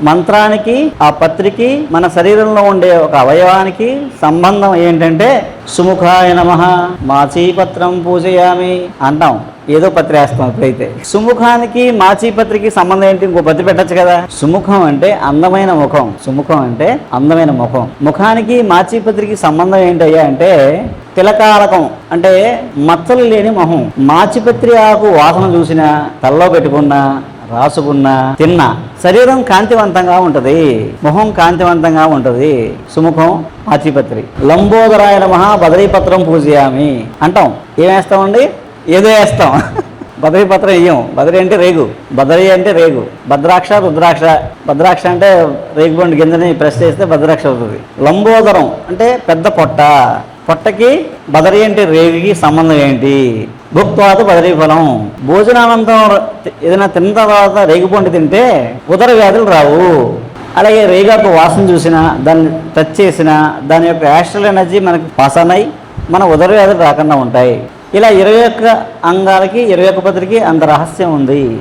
మంత్రానికి ఆ పత్రికి మన శరీరంలో ఉండే ఒక అవయవానికి సంబంధం ఏంటంటే సుముఖాయ నమః మాచీపత్రం పూజయామి అంటాం. ఏదో పత్రి వేస్తాం. ఇప్పుడైతే సుముఖానికి మాచీపత్రికి సంబంధం ఏంటి? ఇంకో పత్రి పెట్టచ్చు కదా. సుముఖం అంటే అందమైన ముఖం. సుముఖం అంటే అందమైన ముఖం. ముఖానికి మాచీపత్రికి సంబంధం ఏంటయ్యా అంటే తిలకాలకం అంటే మచ్చలు లేని మొహం. మాచిపత్రి ఆకు వాసన చూసినా, తలలో పెట్టుకున్నా, రాసుకున్నా, తిన్నా శరీరం కాంతివంతంగా ఉంటది, ముఖం కాంతివంతంగా ఉంటది. సుముఖం మాచిపత్రి. లంబోదరాయ నమః బదరీపత్రం పూజయామి అంటాం. ఏం వేస్తామండి? ఏదో వేస్తాం. బదరీపత్రం వేయం. బదరి అంటే రేగు, బదరి అంటే రేగు, భద్రాక్ష రుద్రాక్ష. భద్రాక్ష అంటే రేగుబండి గింజని ప్రెస్ చేస్తే భద్రాక్ష అవుతుంది. లంబోదరం అంటే పెద్ద పొట్ట. పొట్టకి బదరి అంటే రేగికి సంబంధం ఏంటి? భుక్త్వాత బదరీ ఫలం. భోజనానంతరం ఏదైనా తిన్న తర్వాత రేగిపండు తింటే ఉదర వ్యాధులు రావు. అలాగే రేగాకు వాసన చూసినా, దాన్ని టచ్ చేసినా దాని యొక్క యాస్ట్రల్ ఎనర్జీ మనకి పాస్ అన్నాయి, మన ఉదర వ్యాధులు రాకుండా ఉంటాయి. ఇలా 21 అంగాలకి 21 పత్రికి అంత రహస్యం ఉంది.